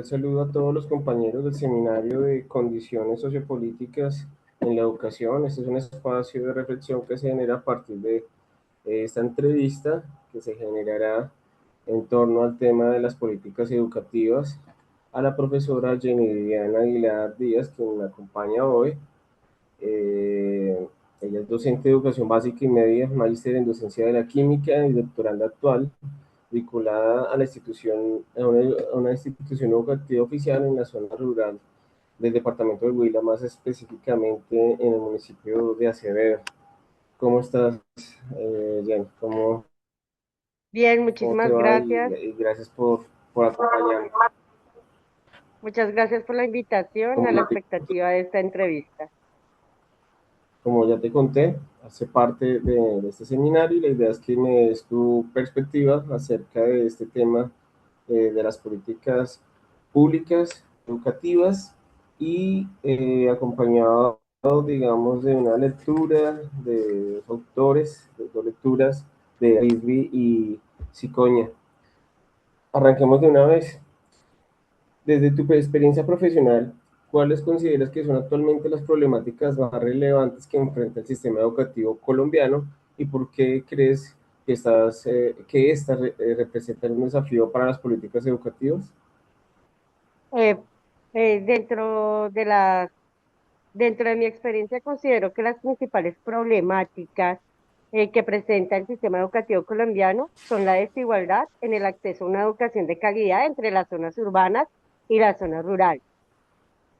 cordial saludo a todos los compañeros del Seminario de Condiciones Sociopolíticas en la Educación. Este es un espacio de reflexión que se genera a partir de esta entrevista que se generará en torno al tema de las políticas educativas a la profesora Jenny Diana Aguilar Díaz, quien me acompaña hoy. Eh, Ella es docente de educación básica y media, magíster en docencia de la química y doctoranda actual, vinculada a la institución, a una institución educativa oficial en la zona rural del departamento del Huila, más específicamente en el municipio de Acevedo. ¿Cómo estás, Jen? Bien, ¿Cómo te muchísimas va? gracias. Y gracias por acompañarme. Muchas gracias por la invitación a Como la ya te, expectativa de esta entrevista. como ya te conté, hace parte de este seminario y la idea es que me des tu perspectiva acerca de este tema de las políticas públicas, educativas y acompañado, digamos, de una lectura de dos autores, de dos lecturas de Risby y Cicoña. Arranquemos de una vez. Desde tu experiencia profesional, ¿cuáles consideras que son actualmente las problemáticas más relevantes que enfrenta el sistema educativo colombiano y por qué crees que estas representan un desafío para las políticas educativas? Eh, dentro de dentro de mi experiencia, considero que las principales problemáticas que presenta el sistema educativo colombiano son la desigualdad en el acceso a una educación de calidad entre las zonas urbanas y las zonas rurales,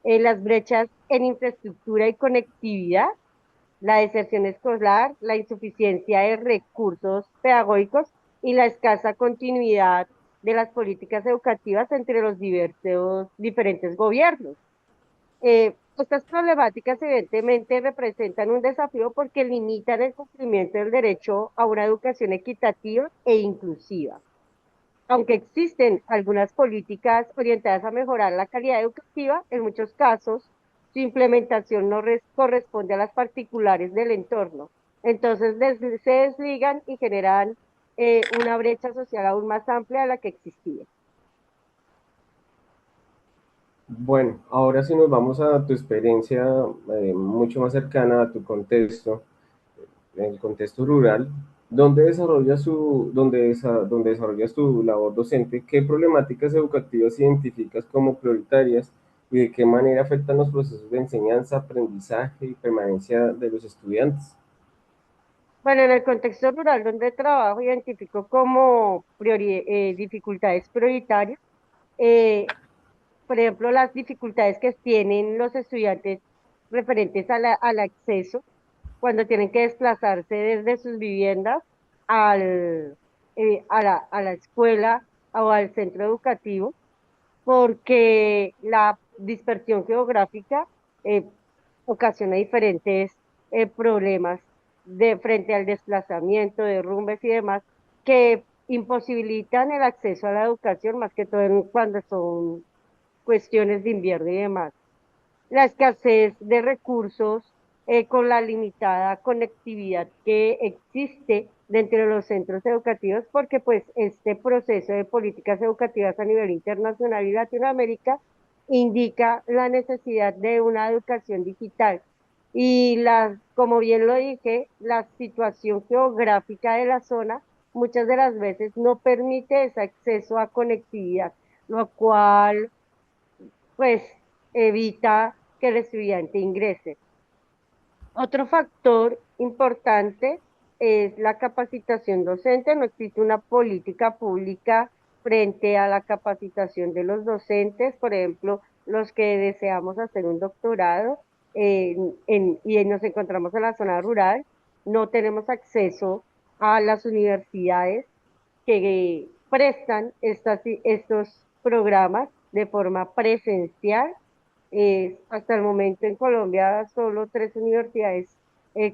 las brechas en infraestructura y conectividad, la deserción escolar, la insuficiencia de recursos pedagógicos y la escasa continuidad de las políticas educativas entre los diferentes gobiernos. Estas problemáticas evidentemente representan un desafío porque limitan el cumplimiento del derecho a una educación equitativa e inclusiva. Aunque existen algunas políticas orientadas a mejorar la calidad educativa, en muchos casos su implementación no corresponde a las particulares del entorno. Entonces se desligan y generan una brecha social aún más amplia de la que existía. Bueno, ahora sí nos vamos a tu experiencia mucho más cercana a tu contexto, en el contexto rural, donde desarrollas tu labor docente, ¿qué problemáticas educativas identificas como prioritarias y de qué manera afectan los procesos de enseñanza, aprendizaje y permanencia de los estudiantes? Bueno, en el contexto rural donde trabajo, identifico como dificultades prioritarias, eh, por ejemplo, las dificultades que tienen los estudiantes referentes a al acceso cuando tienen que desplazarse desde sus viviendas a la escuela o al centro educativo, porque la dispersión geográfica eh, ocasiona diferentes problemas de frente al desplazamiento, derrumbes y demás, que imposibilitan el acceso a la educación, más que todo cuando son cuestiones de invierno y demás. La escasez de recursos con la limitada conectividad que existe dentro de los centros educativos, porque pues este proceso de políticas educativas a nivel internacional y Latinoamérica indica la necesidad de una educación digital. Y como bien lo dije, la situación geográfica de la zona muchas de las veces no permite ese acceso a conectividad, lo cual pues evita que el estudiante ingrese. Otro factor importante es la capacitación docente. No existe una política pública frente a la capacitación de los docentes, por ejemplo, los que deseamos hacer un doctorado y nos encontramos en la zona rural, no tenemos acceso a las universidades que prestan estos programas de forma presencial. Hasta el momento en Colombia solo tres universidades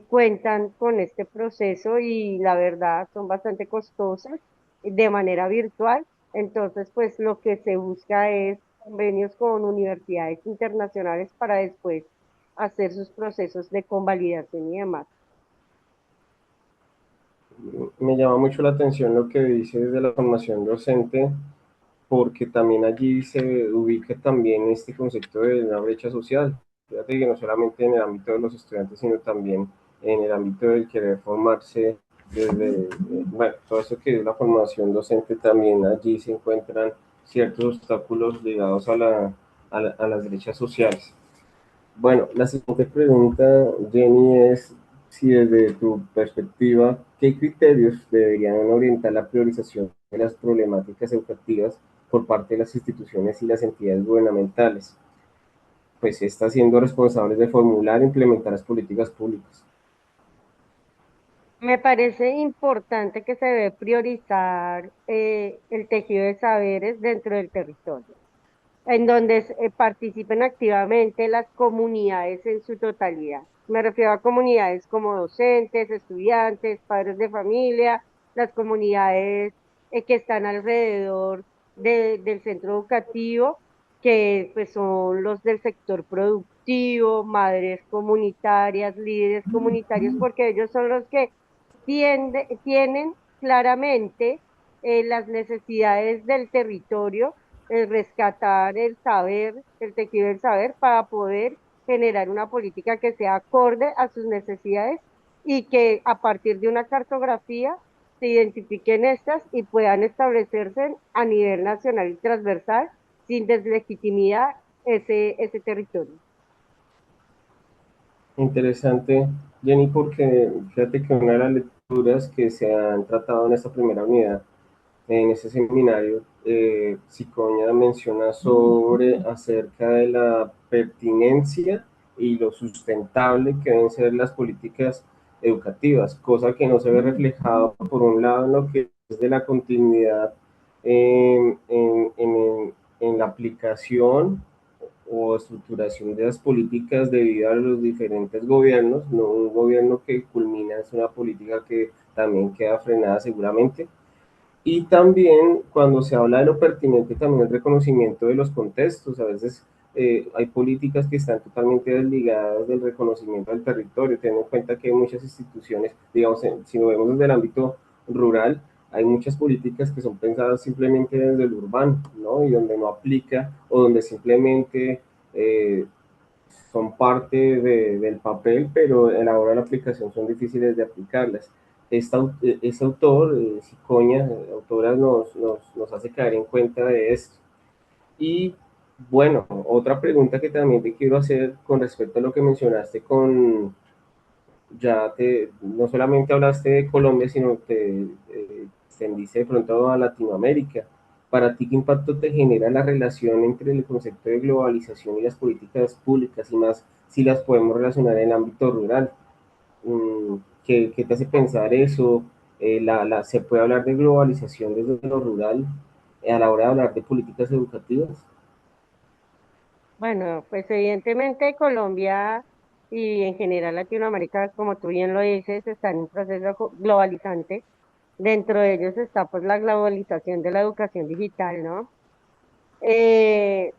cuentan con este proceso y la verdad son bastante costosas de manera virtual. Entonces, pues lo que se busca es convenios con universidades internacionales para después hacer sus procesos de convalidación y demás. Me llama mucho la atención lo que dices de la formación docente, porque también allí se ubica también este concepto de una brecha social. Fíjate que no solamente en el ámbito de los estudiantes, sino también en el ámbito del querer formarse desde, bueno, todo eso que es la formación docente, también allí se encuentran ciertos obstáculos ligados a las brechas sociales. Bueno, la siguiente pregunta, Jenny, es si desde tu perspectiva, ¿qué criterios deberían orientar la priorización de las problemáticas educativas por parte de las instituciones y las entidades gubernamentales? Pues está siendo responsables de formular e implementar las políticas públicas. Me parece importante que se debe priorizar el tejido de saberes dentro del territorio, en donde participen activamente las comunidades en su totalidad. Me refiero a comunidades como docentes, estudiantes, padres de familia, las comunidades que están alrededor del centro educativo, que pues son los del sector productivo, madres comunitarias, líderes comunitarios, porque ellos son los que tienen claramente las necesidades del territorio, rescatar el saber, el tejido del saber, para poder generar una política que sea acorde a sus necesidades y que a partir de una cartografía se identifiquen estas y puedan establecerse a nivel nacional y transversal sin deslegitimidad ese territorio. Interesante, Jenny, porque fíjate que una de las lecturas que se han tratado en esta primera unidad, en ese seminario, Cicoña menciona sobre acerca de la pertinencia y lo sustentable que deben ser las políticas educativas, cosa que no se ve reflejado por un lado en lo que es de la continuidad en la aplicación o estructuración de las políticas debido a los diferentes gobiernos, no un gobierno que culmina es una política que también queda frenada seguramente, y también cuando se habla de lo pertinente, también el reconocimiento de los contextos. A veces hay políticas que están totalmente desligadas del reconocimiento del territorio, teniendo en cuenta que hay muchas instituciones, digamos, si lo vemos desde el ámbito rural, hay muchas políticas que son pensadas simplemente desde el urbano, ¿no? Y donde no aplica o donde simplemente eh, son parte del papel, pero a la hora de la aplicación son difíciles de aplicarlas. Este autor, Cicoña, autora, nos hace caer en cuenta de esto. Y bueno, otra pregunta que también te quiero hacer con respecto a lo que mencionaste no solamente hablaste de Colombia, sino que extendiste de pronto a Latinoamérica. Para ti, ¿qué impacto te genera la relación entre el concepto de globalización y las políticas públicas, y más si las podemos relacionar en el ámbito rural? ¿Qué te hace pensar eso? ¿Se puede hablar de globalización desde lo rural a la hora de hablar de políticas educativas? Bueno, pues evidentemente Colombia y en general Latinoamérica, como tú bien lo dices, está en un proceso globalizante. Dentro de ellos está pues la globalización de la educación digital, ¿no? Eh,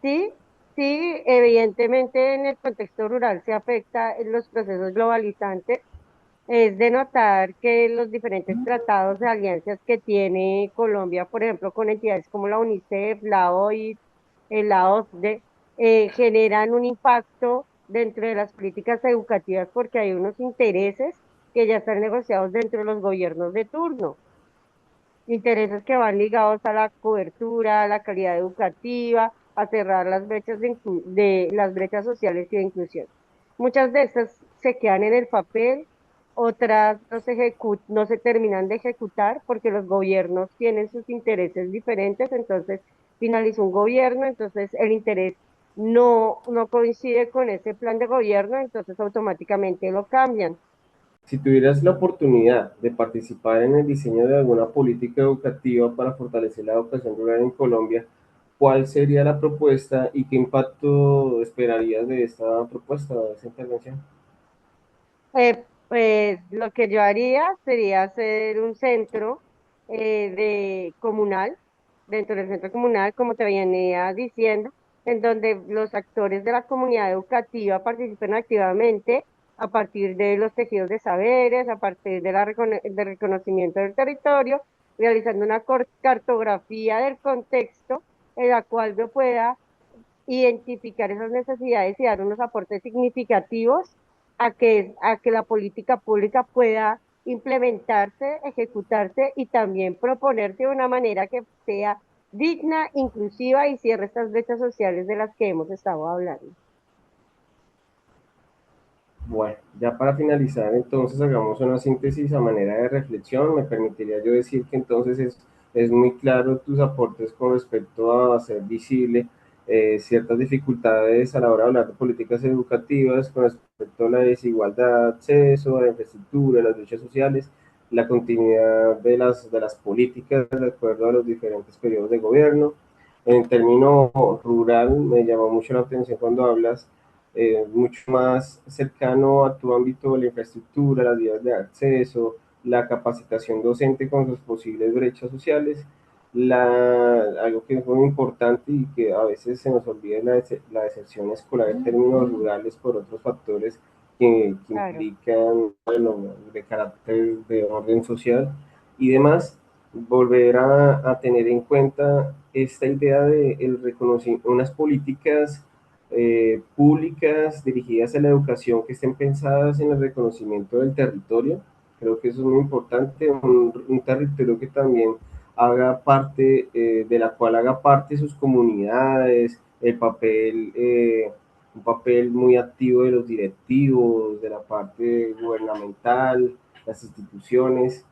sí, sí, evidentemente en el contexto rural se afecta en los procesos globalizantes. Es de notar que los diferentes tratados de alianzas que tiene Colombia, por ejemplo, con entidades como la UNICEF, la OIT, la OCDE, generan un impacto dentro de las políticas educativas porque hay unos intereses que ya están negociados dentro de los gobiernos de turno, intereses que van ligados a la cobertura, a la calidad educativa, a cerrar las brechas de las brechas sociales y de inclusión. Muchas de estas se quedan en el papel, otras no se terminan de ejecutar porque los gobiernos tienen sus intereses diferentes, entonces finalizó un gobierno, entonces el interés no coincide con ese plan de gobierno, entonces automáticamente lo cambian. Si tuvieras la oportunidad de participar en el diseño de alguna política educativa para fortalecer la educación rural en Colombia, ¿cuál sería la propuesta y qué impacto esperarías de esta propuesta, de esta intervención? Pues lo que yo haría sería hacer un centro de comunal, dentro del centro comunal, como te venía diciendo, en donde los actores de la comunidad educativa participen activamente a partir de los tejidos de saberes, a partir de del reconocimiento del territorio realizando una cartografía del contexto en la cual yo pueda identificar esas necesidades y dar unos aportes significativos a que la política pública pueda implementarse, ejecutarse y también proponerse de una manera que sea digna, inclusiva y cierre estas brechas sociales de las que hemos estado hablando. Bueno, ya para finalizar, entonces hagamos una síntesis a manera de reflexión. Me permitiría yo decir que entonces es muy claro tus aportes con respecto a hacer visible ciertas dificultades a la hora de hablar de políticas educativas con respecto a la desigualdad de acceso, a la infraestructura, a las luchas sociales, la continuidad de las políticas de acuerdo a los diferentes periodos de gobierno. En término rural, me llamó mucho la atención cuando hablas mucho más cercano a tu ámbito de la infraestructura, las vías de acceso, la capacitación docente con sus posibles brechas sociales, algo que es muy importante y que a veces se nos olvida es la deserción escolar en términos rurales por otros factores que Claro. implican, bueno, de carácter de orden social y demás, volver a tener en cuenta esta idea de el reconocimiento, unas políticas públicas dirigidas a la educación que estén pensadas en el reconocimiento del territorio. Creo que eso es muy importante, un territorio que también haga parte, de la cual haga parte sus comunidades, un papel muy activo de los directivos, de la parte gubernamental, las instituciones,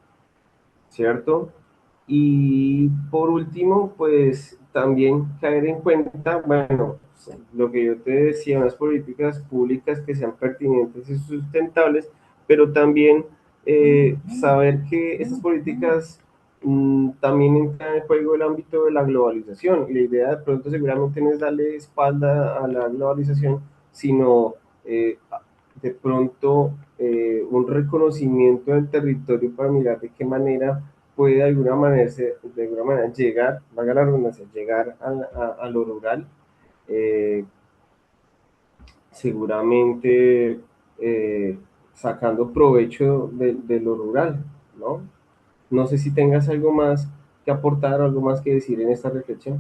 ¿cierto? Y por último, pues también caer en cuenta, bueno, lo que yo te decía, unas políticas públicas que sean pertinentes y sustentables, pero también saber que esas políticas también entran en juego el ámbito de la globalización. Y la idea de pronto seguramente no es darle espalda a la globalización, sino de pronto un reconocimiento del territorio para mirar de qué manera puede de alguna manera llegar, valga la redundancia, llegar a lo rural, eh, seguramente eh, sacando provecho de lo rural, ¿no? No sé si tengas algo más que aportar, algo más que decir en esta reflexión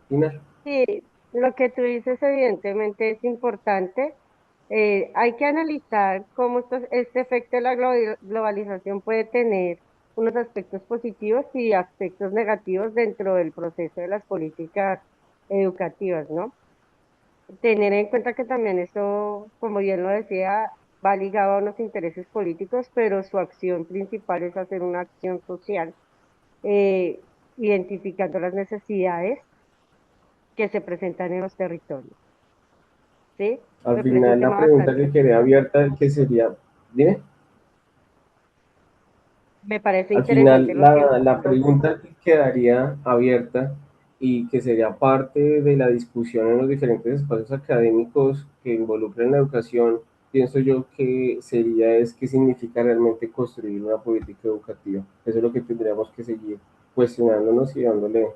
final. Sí, lo que tú dices evidentemente es importante. Hay que analizar cómo este efecto de la globalización puede tener unos aspectos positivos y aspectos negativos dentro del proceso de las políticas educativas, ¿no? Tener en cuenta que también eso, como bien lo decía, va ligado a unos intereses políticos, pero su acción principal es hacer una acción social, eh, identificando las necesidades que se presentan en los territorios, ¿sí? Al Me parece un final la tema pregunta bastante, que quedé abierta, que sería, dime. me parece Al interesante final, la lo- pregunta que quedaría abierta y que sería parte de la discusión en los diferentes espacios académicos que involucran la educación, pienso yo que sería es qué significa realmente construir una política educativa. Eso es lo que tendríamos que seguir cuestionándonos y dándole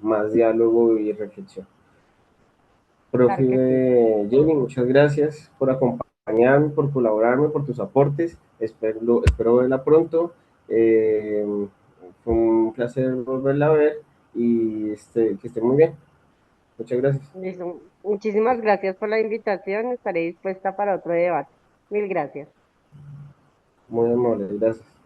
más diálogo y reflexión. Profe claro que sí. Jenny, muchas gracias por acompañarme, por colaborarme, por tus aportes. Espero verla pronto. Eh, Fue un placer volverla a ver y que esté muy bien. Muchas gracias. Listo. Muchísimas gracias por la invitación. Estaré dispuesta para otro debate. Mil gracias. Muy amable, gracias.